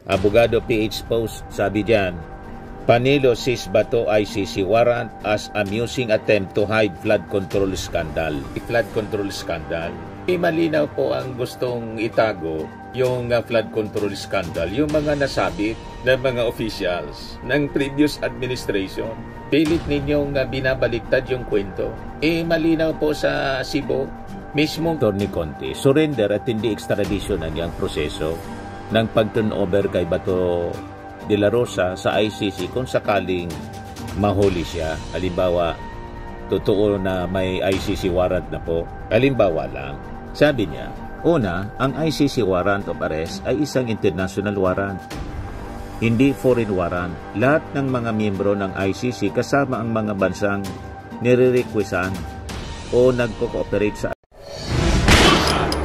Abogado PH Post, sabi diyan, Panilo sees Bato ICC warrant as amusing attempt to hide flood control scandal. Flood control scandal. Malinaw po ang gustong itago yung flood control scandal, yung mga nasabit ng mga officials ng previous administration. Pilit ninyong binabaliktad yung kwento. Malinaw po sa Cebu, mismo Tony Conte, surrender at hindi extradition ang iyang proseso ng pag-turnover kay Bato de la Rosa sa ICC kung sakaling mahuli siya. Halimbawa, totoo na may ICC warrant na po. Halimbawa lang, sabi niya, una, ang ICC warrant of arrest ay isang international warrant, hindi foreign warrant. Lahat ng mga miyembro ng ICC kasama ang mga bansang nire-requestan o nagko-cooperate sa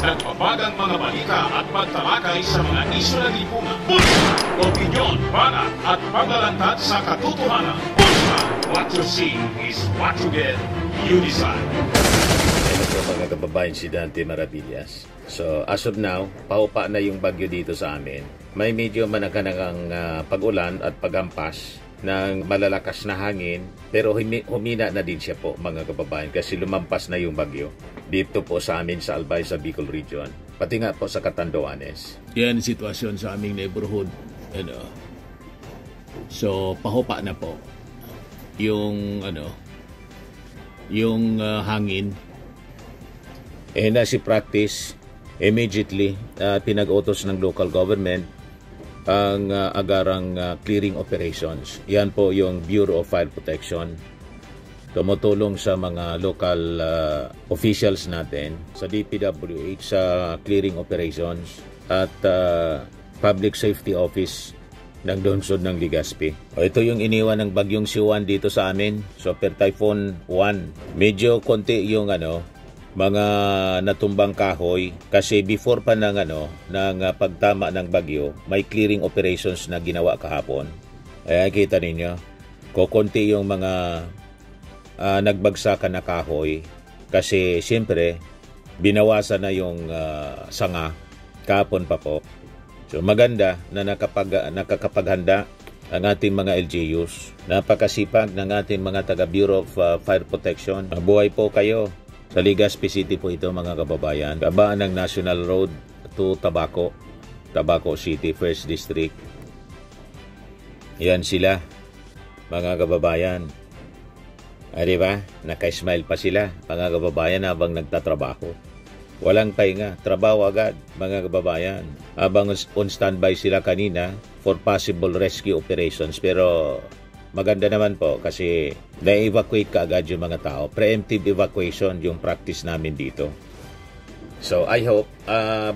nagpapagang mga balita at pagtalakay sa mga isyu na lipungan. Bulsa! Opinyon, banat at paglalantad sa katotohanan. Bulsa! What you see is what you get. You decide. Ano po mga kababayan, si Dante Maravillas. So, as of now, paupa na yung bagyo dito sa amin. May medyo manakanang pag-ulan at paghampas ng malalakas na hangin, pero humina na din siya po mga kababayan kasi lumampas na yung bagyo dito po sa amin sa Albay sa Bicol Region, pati nga po sa Catanduanes. Yan ang sitwasyon sa aming neighborhood. So pahupa na po yung hangin. Na si practice immediately pinag-utos ng local government ang agarang clearing operations. Yan po yung Bureau of Fire Protection. Tumutulong sa mga local officials natin sa DPWH sa clearing operations at Public Safety Office ng lungsod ng Legazpi. Ito yung iniwan ng bagyong Siwan dito sa amin, Super Typhoon 1. Medyo konti yung mga natumbang kahoy kasi before pa ng pagtama ng bagyo, may clearing operations na ginawa kahapon. Kita ninyo, kukunti yung mga nagbagsakan na kahoy kasi siyempre binawasan na yung sanga kahapon pa po. So maganda na nakakapaghanda ang ating mga LGUs. Napakasipag ng ating mga taga Bureau of Fire Protection. Mabuhay po kayo. Sa Legazpi City po ito mga kababayan. Kabaan ng National Road to Tabaco City, 1st District. Yan sila mga kababayan. Diba? Naka-smile pa sila mga kababayan habang nagtatrabaho. Walang pahinga, trabaho agad mga kababayan. Habang on standby sila kanina for possible rescue operations, pero maganda naman po kasi na-evacuate ka agad yung mga tao. Preemptive evacuation yung practice namin dito. So I hope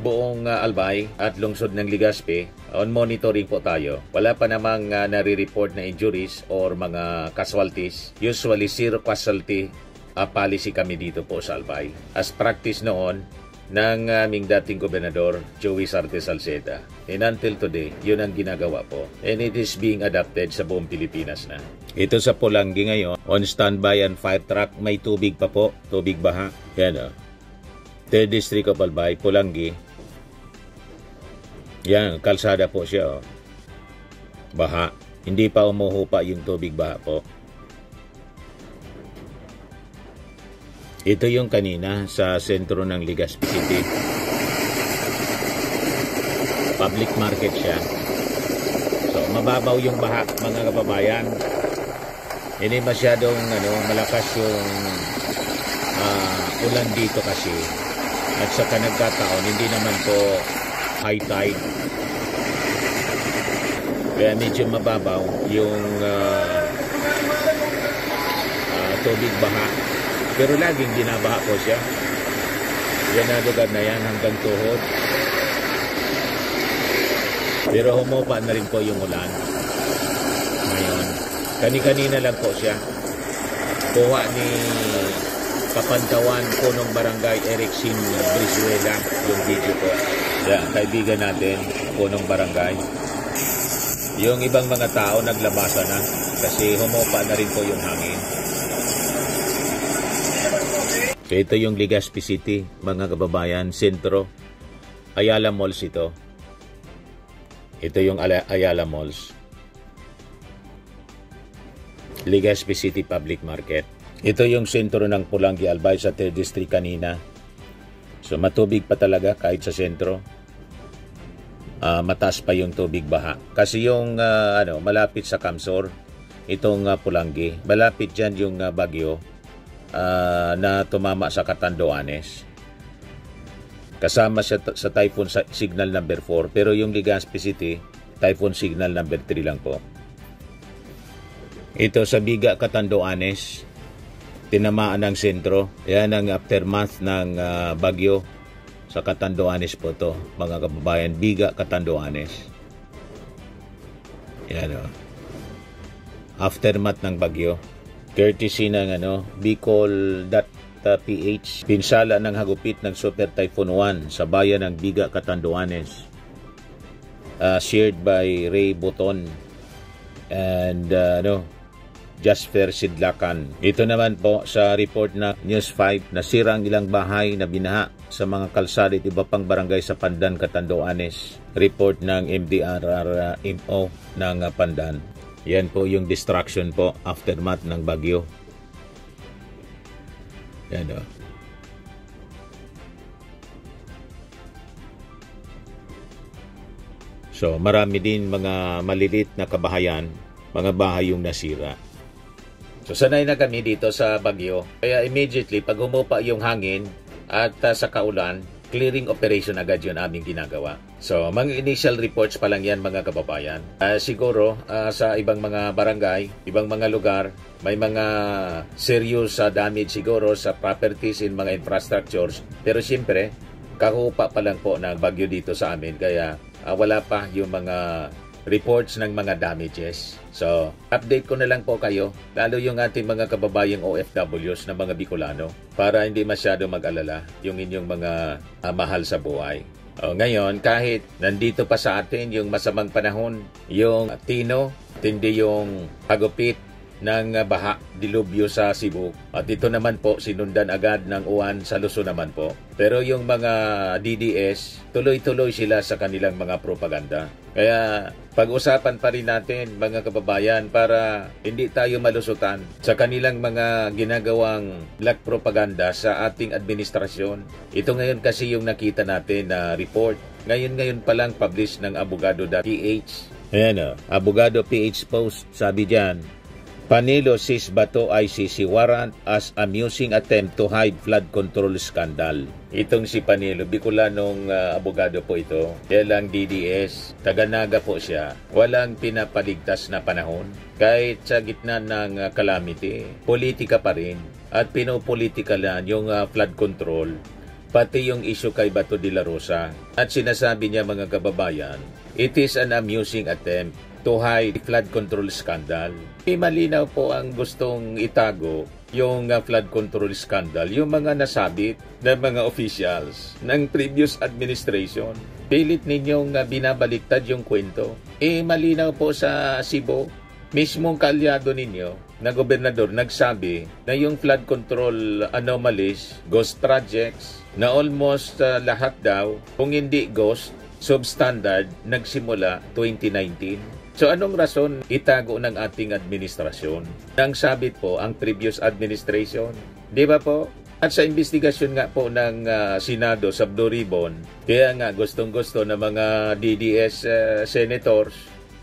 buong Albay at lungsod ng Legazpi on monitoring po tayo. Wala pa namang nare-report na injuries or mga casualties. Usually zero casualty policy kami dito po sa Albay. As practice noon ng aming dating gobernador Joey Sarte Salceda. And until today, yun ang ginagawa po. And it is being adapted sa buong Pilipinas na. Ito sa Pulangi ngayon, on standby and fire truck, may tubig pa po, tubig baha. Yan 3rd District of Albay, Pulangi. Yan, kalsada po siya. Baha. Hindi pa umuhupa yung tubig baha po. Ito yung kanina sa sentro ng Legazpi City. Public market siya. So, mababaw yung baha, mga kababayan. Hindi masyadong malakas yung ulan dito kasi. At sa nagkataon, hindi naman po high tide. Kaya medyo mababaw yung tubig baha. Pero laging binabaha po siya. Yan na lugar na yan hanggang tuhod. Pero humupa na rin po yung ulan. Ngayon, kani-kanina lang po siya. Kuha ni Kapantawan, Punong Barangay Ericsin Brizuela yung video po. Yan, kaibigan natin, Punong Barangay. Yung ibang mga tao naglabasa na kasi humupa na rin po yung hangin. So ito yung Legazpi City, mga kababayan, sentro. Ayala Malls ito. Ito yung Ayala Malls. Legazpi City Public Market. Ito yung sentro ng Pulangi Albay sa 3rd District kanina. So matubig pa talaga kahit sa sentro. Mataas pa yung tubig baha. Kasi yung malapit sa Kamsor, itong Pulangi, malapit dyan yung bagyo na tumama sa Catanduanes. Kasama siya sa Typhoon Signal number 4, pero yung Legazpi City, Typhoon Signal number 3 lang po. Ito sa Biga, Catanduanes, tinamaan ng sentro. Yan ang aftermath ng bagyo sa Catanduanes po to, mga kababayan. Biga, Catanduanes. Yan o. Aftermath ng bagyo. Courtesy ng Bicol.ph. Pinsala ng hagupit ng Super Typhoon 1 sa bayan ng Biga, Catanduanes. Shared by Ray Boton and Jasper Sidlakan. Ito naman po sa report na News 5, nasira ang ilang bahay na binaha sa mga kalsada at iba pang barangay sa Pandan, Catanduanes. Report ng MDRRMO ng Pandan. Yan po yung destruction po, aftermath ng bagyo. Yan o. So marami din mga maliliit na kabahayan, mga bahay yung nasira. So sanay na kami dito sa bagyo. Kaya immediately pag humupa yung hangin at sa kaulan, clearing operation agad yun aming ginagawa. So mga initial reports pa lang yan mga kababayan. Siguro sa ibang mga barangay, ibang mga lugar, may mga serious damage siguro sa properties in mga infrastructures. Pero siyempre, kahupa pa lang po ng bagyo dito sa amin. Kaya wala pa yung mga reports ng mga damages. So, update ko na lang po kayo, lalo yung ating mga kababayang OFWs na mga Bicolano, para hindi masyado mag-alala yung inyong mga mahal sa buhay. Ngayon, kahit nandito pa sa atin yung masamang panahon, yung Tino, tindi yung hagupit ng baha, dilubyo sa Cebu. At ito naman po, sinundan agad ng uwan sa Luzon naman po. Pero yung mga DDS, tuloy-tuloy sila sa kanilang mga propaganda. Kaya pag-usapan pa rin natin mga kababayan para hindi tayo malusutan sa kanilang mga ginagawang black propaganda sa ating administrasyon. Ito ngayon kasi yung nakita natin na report. Ngayon pa lang publish ng Abogado.ph. Ayan Abogado PH post, sabi dyan, Panelo sees Bato ICC warrant as amusing attempt to hide flood control scandal. Itong si Panelo, Bicolanong abogado po ito. Kaya lang DDS, taga-Naga po siya. Walang pinapaligtas na panahon. Kahit sa gitna ng calamity, politika pa rin. At pinopolitikalan yung flood control. Pati yung issue kay Bato de la Rosa. At sinasabi niya mga kababayan, it is an amusing attempt to hide flood control scandal. Malinaw po ang gustong itago yung flood control scandal, yung mga nasabit ng mga officials ng previous administration. Pilit ninyong binabaliktad yung kwento. Malinaw po sa Cebu, mismong kaalyado ninyo na gobernador nagsabi na yung flood control anomalies, ghost projects, na almost lahat daw, kung hindi ghost, substandard, nagsimula 2019. So anong rason itago ng ating administrasyon? Nang sabit po ang previous administration. Di ba po? At sa investigasyon nga po ng Senado sa Blue Ribbon, kaya nga gustong-gusto ng mga DDS senators,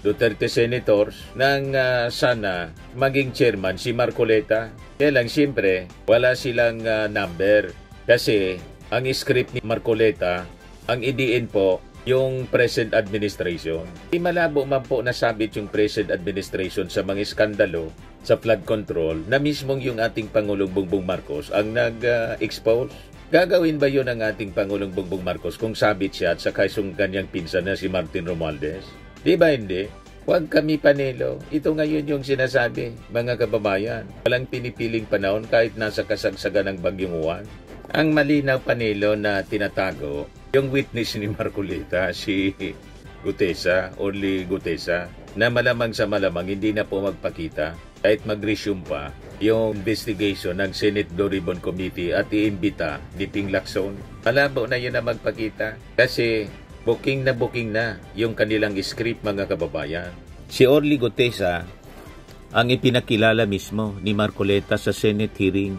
Duterte senators, nang sana maging chairman si Marcoleta. Kaya lang siyempre, wala silang number. Kasi ang script ni Marcoleta, ang idiin po, yung present administration. Malabo man po nasabit yung present administration sa mga iskandalo sa flood control na mismong yung ating Pangulong Bongbong Marcos ang nag-expose. Gagawin ba yun ang ating Pangulong Bongbong Marcos kung sabit siya at saka yung kanyang pinsan na si Martin Romualdez? Di ba hindi? Huwag kami Panelo. Ito ngayon yung sinasabi, mga kababayan. Walang pinipiling panahon kahit nasa kasagsagan ng bagyong uwan. Ang malinaw Panelo na tinatago, yung witness ni Marcoleta, si Gutesa, only Gutesa, na malamang sa malamang hindi na po magpakita kahit mag-resume pa yung investigation ng Senate Blue Ribbon Committee at iimbita ni Ping Lacson. Malabo na yun na magpakita kasi booking na yung kanilang script, mga kababayan. Si Orly Gutesa ang ipinakilala mismo ni Marcoleta sa Senate hearing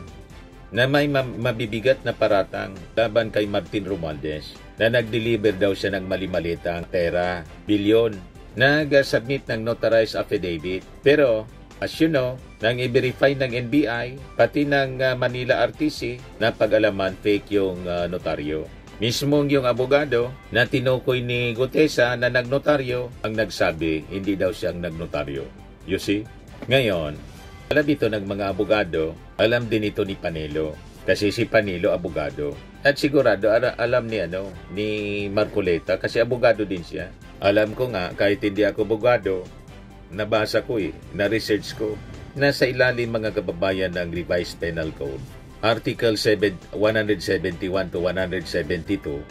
na may mabibigat na paratang laban kay Martin Romualdez na nag-deliver daw siya ng mali-malitang pera, bilyon, nag-submit ng notarized affidavit. Pero, as you know, nang i-verify ng NBI, pati ng Manila RTC, na pag-alaman fake yung notaryo. Mismong yung abogado na tinukoy ni Gutesa na nagnotaryo ang nagsabi, hindi daw siyang nagnotaryo. You see? Ngayon, alam ito ng mga abogado, alam din ito ni Panelo. Kasi si Panelo abogado. At sigurado alam ni Marcoleta kasi abogado din siya. Alam ko nga, kahit hindi ako abogado, nabasa ko na-research ko, nasa ilalim mga kababayan ng Revised Penal Code. Article 171 to 172,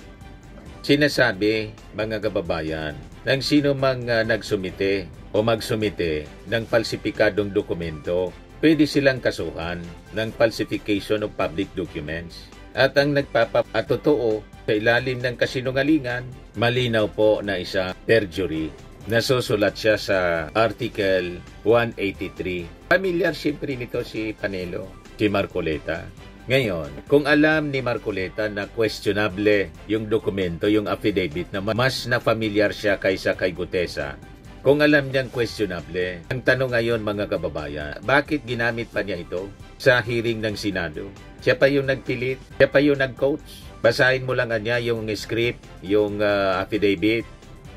sinasabi, mga kababayan, ng sino mang nagsumite o magsumite ng falsipikadong dokumento, pwede silang kasuhan ng falsification of public documents. At ang nagpapatotoo sa ilalim ng kasinungalingan, malinaw po na isa perjury. Nasusulat siya sa Article 183. Familiar siyempre nito si Panelo, si Marcoleta. Ngayon, kung alam ni Marcoleta na questionable yung dokumento, yung affidavit, na mas na familiar siya kaysa kay Gutesa, kung alam niyang questionable, ang tanong ngayon mga kababayan, bakit ginamit pa niya ito sa hearing ng Senado? Siya pa yung nagpilit, siya pa yung nag-coach. Basahin mo lang niya yung script, yung affidavit,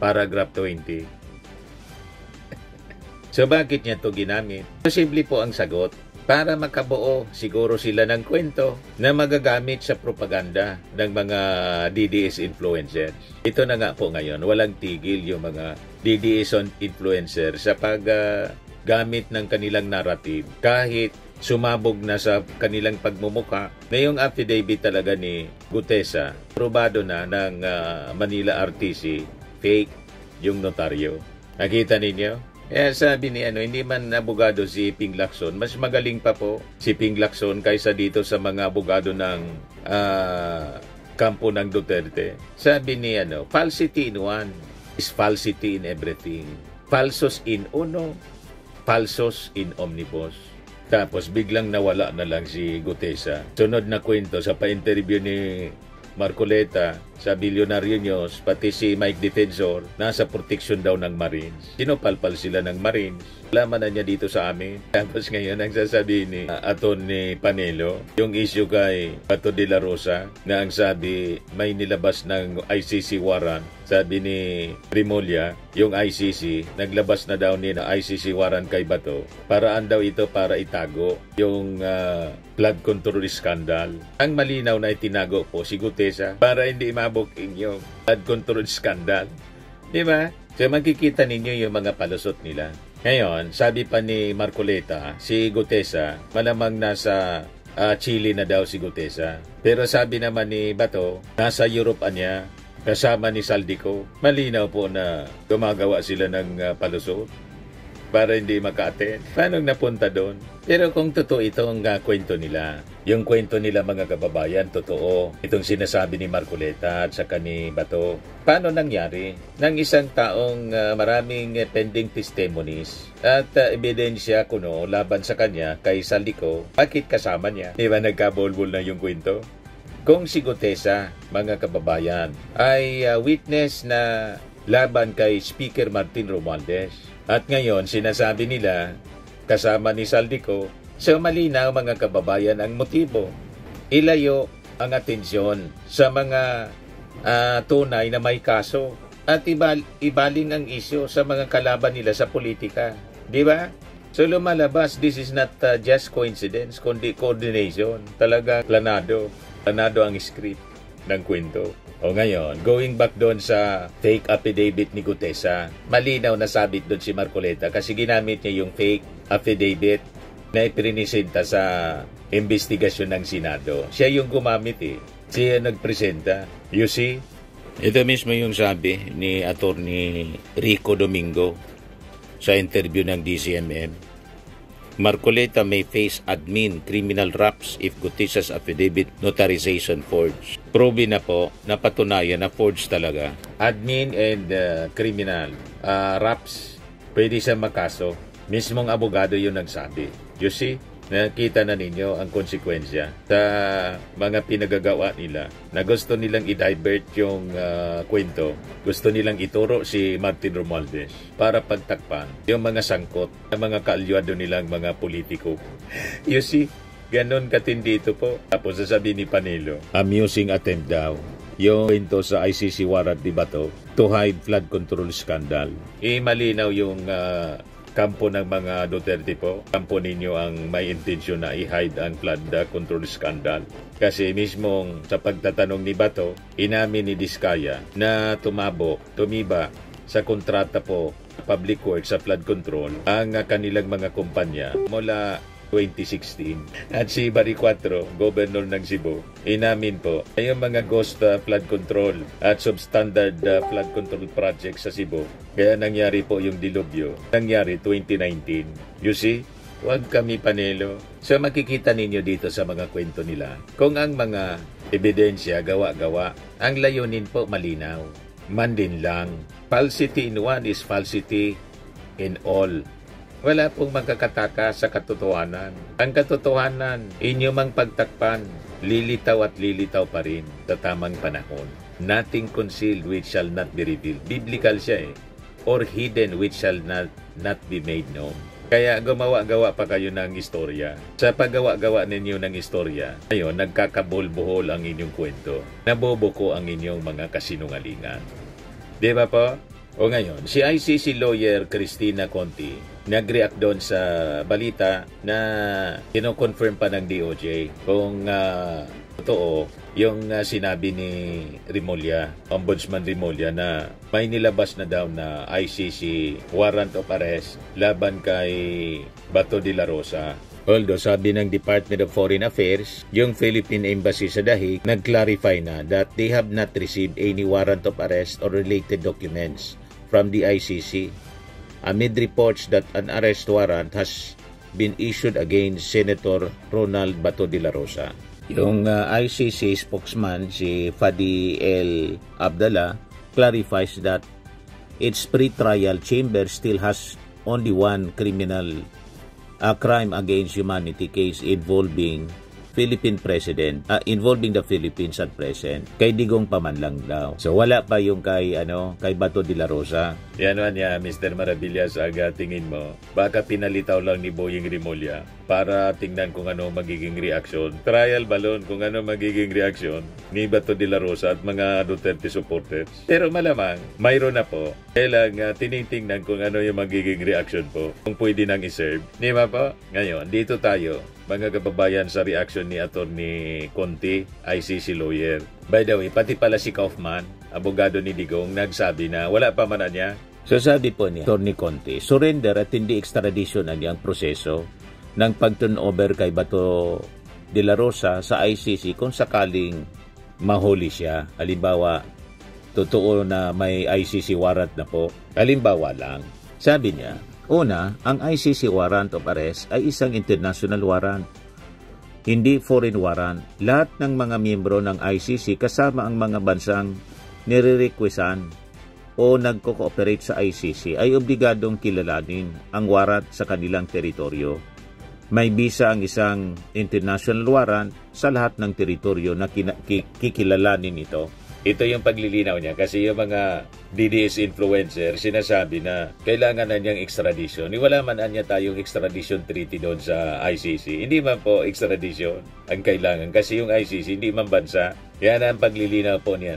paragraph 20. So bakit niya ito ginamit? Posible po ang sagot. Para makabuo siguro sila ng kwento na magagamit sa propaganda ng mga DDS influencers. Ito na nga po ngayon, walang tigil yung mga DDS influencers sa paggamit ng kanilang narrative. Kahit sumabog na sa kanilang pagmumuka na yung affidavit talaga ni Gutesa, probado na ng Manila RTC, fake yung notaryo. Nakita ninyo? Sabi ni hindi man abogado si Ping Lacson, mas magaling pa po si Ping Lacson kaysa dito sa mga abogado ng kampo ng Duterte. Sabi ni falsity in one is falsity in everything. Falsos in uno, falsos in omnibus. Tapos biglang nawala na lang si Gutesa. Sunod na kwento sa pa-interview ni Marcoleta sa Billionaire News, pati si Mike Defensor, nasa protection daw ng Marines. Sinupalpal sila ng Marines. Laman na niya dito sa amin. Tapos ngayon, ang sasabihin ni Atty. Panelo, yung issue kay Bato de la Rosa, na ang sabi, may nilabas ng ICC warrant. Sabi ni Rimulya, yung ICC, naglabas na daw niya na ICC warrant kay Bato. Paraan daw ito para itago yung flood control scandal. Ang malinaw na itinago po si Gutesa para hindi mabuking yung flood control scandal. Di ba? So makikita ninyo yung mga palusot nila. Ngayon, sabi pa ni Marcoleta, si Gutesa, malamang nasa Chile na daw si Gutesa. Pero sabi naman ni Bato, nasa Europe niya, kasama ni Saldico. Malinaw po na gumagawa sila ng palusot para hindi maka-attend. Paano napunta doon? Pero kung totoo itong kwento nila, yung kwento nila mga kababayan, totoo. Itong sinasabi ni Marcoleta at saka ni Bato. Paano nangyari? Nang isang taong maraming pending testimonies at ebidensya kuno laban sa kanya kay Saldico, bakit kasama niya? Di ba nagkabulbul na yung kwento? Kung si Gutesa, mga kababayan, ay witness na laban kay Speaker Martin Romualdez, at ngayon sinasabi nila kasama ni Saldico, so malinaw mga kababayan ang motibo. Ilayo ang atensyon sa mga tunay na may kaso at ibaling ang isyo sa mga kalaban nila sa politika. Di ba? So lumalabas, this is not just coincidence, kundi coordination. Talaga planado ang script ng kwento. O ngayon, going back doon sa fake affidavit ni Gutesa, malinaw na sabit doon si Marcoleta kasi ginamit niya yung fake affidavit na iprinisenta sa investigasyon ng Senado. Siya yung gumamit Siya nagpresenta. You see? Ito mismo yung sabi ni Atty. Rico Domingo sa interview ng DCMM. Marcoleta may face admin criminal raps if Gutierrez's affidavit notarization forged. Proven na po, napatunayan na forged talaga. Admin and criminal raps, pwede siya makaso. Mismong abogado yung nagsabi. You see? Nakita na ninyo ang konsekwensya sa mga pinagagawa nila na gusto nilang i-divert yung kwento. Gusto nilang ituro si Martin Romualdez para pagtakpan yung mga sangkot ng mga kaalyado nilang mga politiko. You see, ganon katindi ito po. Tapos sasabihin ni Panelo, amusing attempt daw yung kwento sa ICC warrant ni Bato to hide flood control scandal. Malinaw yung kampo ng mga Duterte po, kampo ninyo ang may intensyon na i-hide ang flood control scandal. Kasi mismong sa pagtatanong ni Bato, inamin ni Diskaya na tumiba sa kontrata po public works sa flood control ang kanilang mga kumpanya mula 2016. At si Barry Cuatro, Governor ng Cebu, inamin po ay yung mga ghost flood control at substandard flood control projects sa Cebu. Kaya nangyari po yung dilubyo. Nangyari 2019. You see? Huwag kami Panelo. So makikita ninyo dito sa mga kwento nila kung ang mga ebidensya gawa-gawa, ang layunin po malinaw. Man din lang. Falsity in one is falsity in all. Wala pong magkakataka sa katotohanan. Ang katotohanan, inyo mang pagtakpan, lilitaw at lilitaw pa rin sa tamang panahon. Nothing concealed which shall not be revealed. Biblical siya or hidden which shall not be made known. Kaya gumawa-gawa pa kayo ng istorya. Sa paggawa-gawa ninyo ng istorya, ngayon nagkakabol-buhol ang inyong kwento. Nabobuko ang inyong mga kasinungalingan. Di ba po? O ngayon, si ICC lawyer Cristina Conti nag-react doon sa balita na kino-confirm pa ng DOJ kung totoo yung sinabi ni Remulla, Ombudsman Remulla, na may nilabas na daw na ICC warrant of arrest laban kay Bato de la Rosa. Although sabi ng Department of Foreign Affairs, yung Philippine Embassy sa Dahig nag-clarify na that they have not received any warrant of arrest or related documents from the ICC amid reports that an arrest warrant has been issued against Senator Ronald Bato de la Rosa. Yung ICC spokesman, si Fadi El Abdallah, clarifies that its pre-trial chamber still has only one criminal crime against humanity case involving Philippine President, involving the Philippines at present, kay Digong Paman lang daw. So wala pa yung kay Bato de la Rosa. Yan man niya, Mr. Maravillas, aga tingin mo, baka pinalitaw lang ni Boying Remulla para tingnan kung ano magiging reaksyon. Trial balon kung ano magiging reaksyon ni Bato de la Rosa at mga Duterte supporters. Pero malamang, mayroon na po. Kailang tinitingnan kung ano yung magiging reaksyon po, kung pwede nang iserve. Di ba po? Ngayon, dito tayo, mga kababayan, sa reaction ni Atty. Conti, ICC lawyer. By the way, pati pala si Kaufman, abogado ni Digong, nagsabi na wala pa man niya. So sabi po ni Atty. Conti, surrender at hindi extradition ang niyang proseso ng pag-turnover kay Bato de la Rosa sa ICC kung sakaling mahuli siya. Halimbawa, totoo na may ICC warrant na po. Halimbawa lang, sabi niya, una, ang ICC warrant of arrest ay isang international warrant, hindi foreign warrant. Lahat ng mga miyembro ng ICC kasama ang mga bansang nire-requestan o nagko-cooperate sa ICC ay obligadong kilalanin ang warrant sa kanilang teritoryo. May bisa ang isang international warrant sa lahat ng teritoryo na kikilalanin ito. Ito yung paglilinaw niya kasi yung mga DDS influencer sinasabi na kailangan na niyang extradition. Wala man niya tayong extradition treaty doon sa ICC. Hindi man po extradition ang kailangan kasi yung ICC hindi man bansa. Yan ang paglilinaw po niya,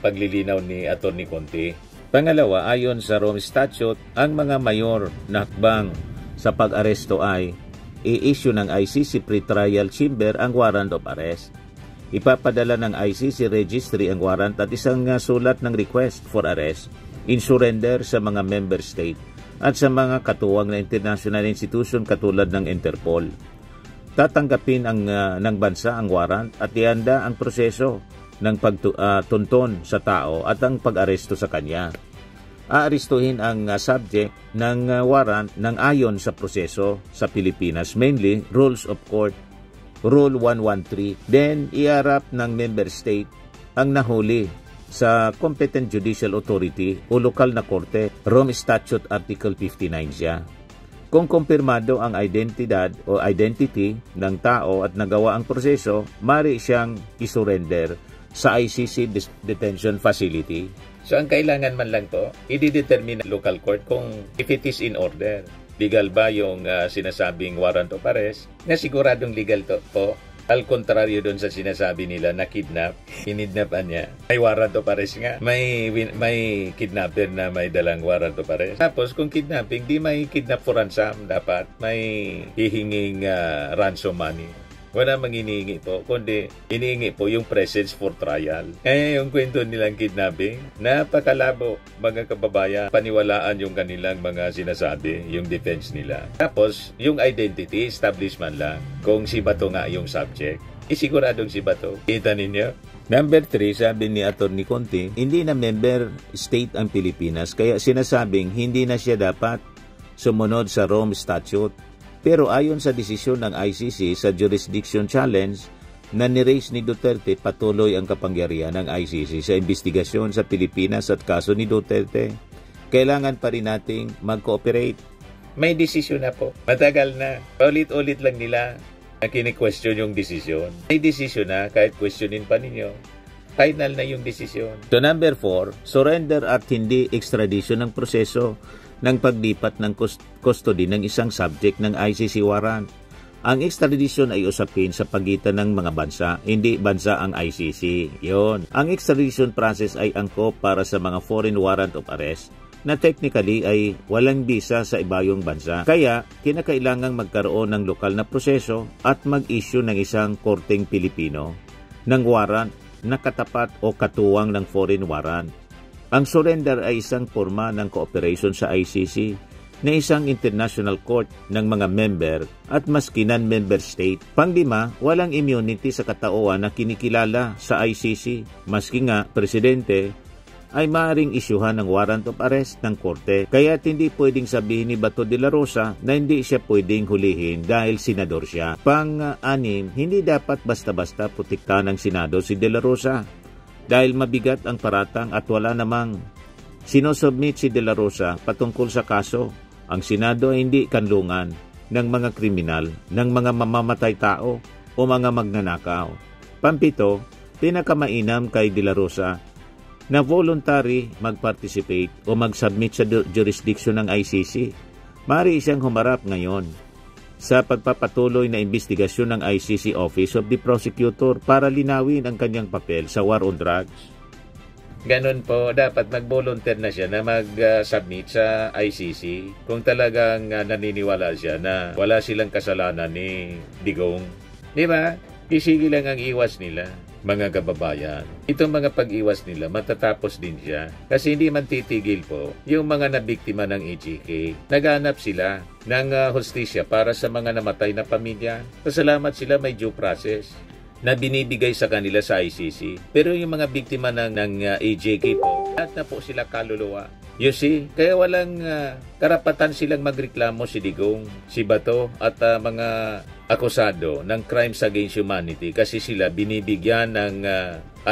paglilinaw ni Atty. Conti. Pangalawa, ayon sa Rome Statute, ang mga mayor na hakbang sa pag-aresto ay i-issue ng ICC pre-trial chamber ang warrant of arrest. Ipapadala ng ICC registry ang warrant at isang sulat ng request for arrest in surrender sa mga member state at sa mga katuwang na international institution katulad ng Interpol. Tatanggapin ng bansa ang warrant at ihanda ang proseso ng pagtunton sa tao at ang pag-aresto sa kanya. aaristuhin ang subject ng warrant ng ayon sa proseso sa Pilipinas, mainly Rules of Court, Rule 113. Then, iarap ng member state ang nahuli sa competent judicial authority o lokal na korte. Rome Statute Article 59 siya. Kung kumpirmado ang identidad o identity ng tao at nagawa ang proseso, mari siyang isurrender sa ICC detention facility. So ang kailangan man lang to, i-determine ng local court kung if it is in order. Legal ba yung sinasabing warrant of arrest? Na siguradong legal to po. Al kontraryo doon sa sinasabi nila na kidnap, kinidnapan niya. May warrant of arrest nga. May kidnapper na may dalang warrant of arrest. Tapos kung kidnapping, di may kidnap for ransom. Dapat may hihinging ransom money. Wala mang inihingi po, kundi inihingi po yung presence for trial. Yung kwento nilang kidnapping, napakalabo mga kababayan. Paniwalaan yung kanilang mga sinasabi, yung defense nila. Tapos, yung identity, establishment lang. Kung si Bato nga yung subject, isiguradong si Bato. Kita ninyo? Number 3, sabi ni Atty. Conti, hindi na member state ang Pilipinas, kaya sinasabing hindi na siya dapat sumunod sa Rome Statute. Pero ayon sa desisyon ng ICC sa jurisdiction challenge na ni-raise ni Duterte, patuloy ang kapangyarihan ng ICC sa investigasyon sa Pilipinas at kaso ni Duterte. Kailangan pa rin nating mag-cooperate. May desisyon na po. Matagal na. Ulit-ulit lang nila na kini-question yung desisyon. May desisyon na kahit questionin pa ninyo. Final na yung desisyon. So number 4, surrender at hindi extradition ng proseso ng paglipat ng custody ng isang subject ng ICC warrant. Ang extradition ay usapin sa pagitan ng mga bansa, hindi bansa ang ICC. Yon. Ang extradition process ay angkop para sa mga foreign warrant of arrest na technically ay walang bisa sa ibayong bansa. Kaya, kinakailangang magkaroon ng lokal na proseso at mag-issue ng isang korteng Pilipino ng warrant na katapat o katuwang ng foreign warrant. Ang surrender ay isang forma ng cooperation sa ICC na isang international court ng mga member at maski non-member state. Panglima, walang immunity sa katauhan na kinikilala sa ICC. Maski nga, presidente ay maaaring isyuhan ng warrant of arrest ng korte. Kaya hindi pwedeng sabihin ni Bato de la Rosa na hindi siya pwedeng hulihin dahil senador siya. Pang-anim, hindi dapat basta-basta protektahan ng Senado si de la Rosa. Dahil mabigat ang paratang at wala namang sinosubmit si De La Rosa patungkol sa kaso, ang Senado ay hindi kanlungan ng mga kriminal, ng mga mamamatay tao o mga magnanakaw. Pampito, pinakamainam kay De La Rosa na voluntary mag-participate o mag-submit sa jurisdiction ng ICC. Maaari siyang humarap ngayon sa pagpapatuloy na investigasyon ng ICC Office of the Prosecutor para linawin ang kanyang papel sa war on drugs. Ganon po, dapat mag-volunteer na siya na mag-submit sa ICC kung talagang naniniwala siya na wala silang kasalanan ni Digong. Di ba? Isigi lang ang iwas nila, mga kababayan. Itong mga pag-iwas nila, matatapos din siya. Kasi hindi man titigil po yung mga nabiktima ng EJK. Naghanap sila ng hustisya para sa mga namatay na pamilya. Pasalamat sila may due process na binibigay sa kanila sa ICC. Pero yung mga biktima ng EJK po, lahat na po sila kaluluwa. You see, kaya walang karapatan silang magreklamo si Digong, si Bato at mga akusado ng crimes against humanity kasi sila binibigyan ng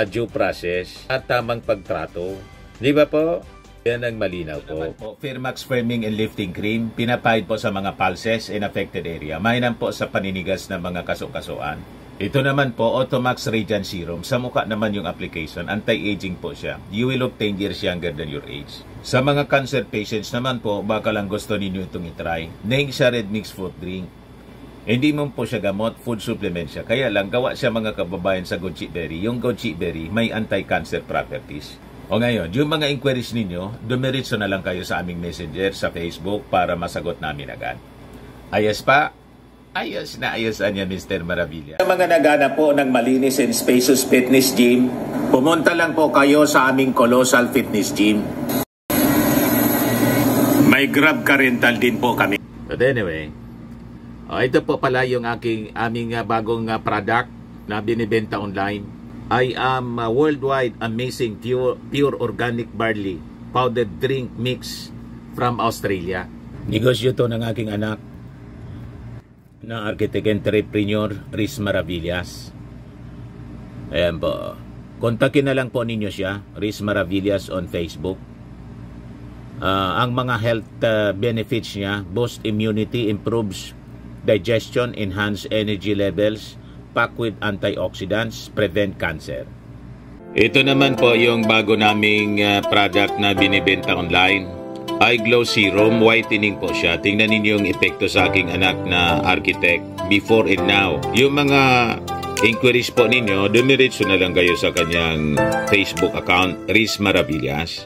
due process at tamang pagtrato. Di ba po? Yan ang malinaw po. Firmax Firming and Lifting Cream, pinapahid po sa mga pulses in affected area. Mainam po sa paninigas ng mga kaso-kasuan. Ito naman po, Automax Radiant Serum. Sa mukha naman yung application, anti-aging po siya. You will look 10 years younger than your age. Sa mga cancer patients naman po, baka lang gusto ninyo itong itry. Naing siya Red Mix Fruit Drink. Hindi mo po siya gamot, food supplement siya. Kaya lang, gawa siya mga kababayan sa goji berry. Yung goji berry, may anti-cancer properties. O ngayon, yung mga inquiries ninyo, dumiritso na lang kayo sa aming messenger sa Facebook para masagot namin agad. Ayos pa? Ayos na ayos niya, Mr. Maravilla. Sa mga nagana po ng malinis and spacious fitness gym, pumunta lang po kayo sa aming Colossal Fitness Gym. May Grab car rental din po kami. But anyway, ito po pala yung aming bagong product na binibenta online. I am worldwide amazing pure organic barley powdered drink mix from Australia. Negosyo to ng aking anak na architect entrepreneur Riz Maravillas. Ayan po. Kontakin na lang po ninyo siya, Riz Maravillas on Facebook. Ang mga health benefits niya: boost immunity, improves digestion, enhance energy levels, packed with antioxidants, prevent cancer. Ito naman po yung bago naming product na binibenta online. Eye Glow Serum, whitening po siya. Tingnan ninyo yung epekto sa aking anak na architect before and now. Yung mga inquiries po ninyo, dumiretso na lang kayo sa kanyang Facebook account, Riz Maravillas.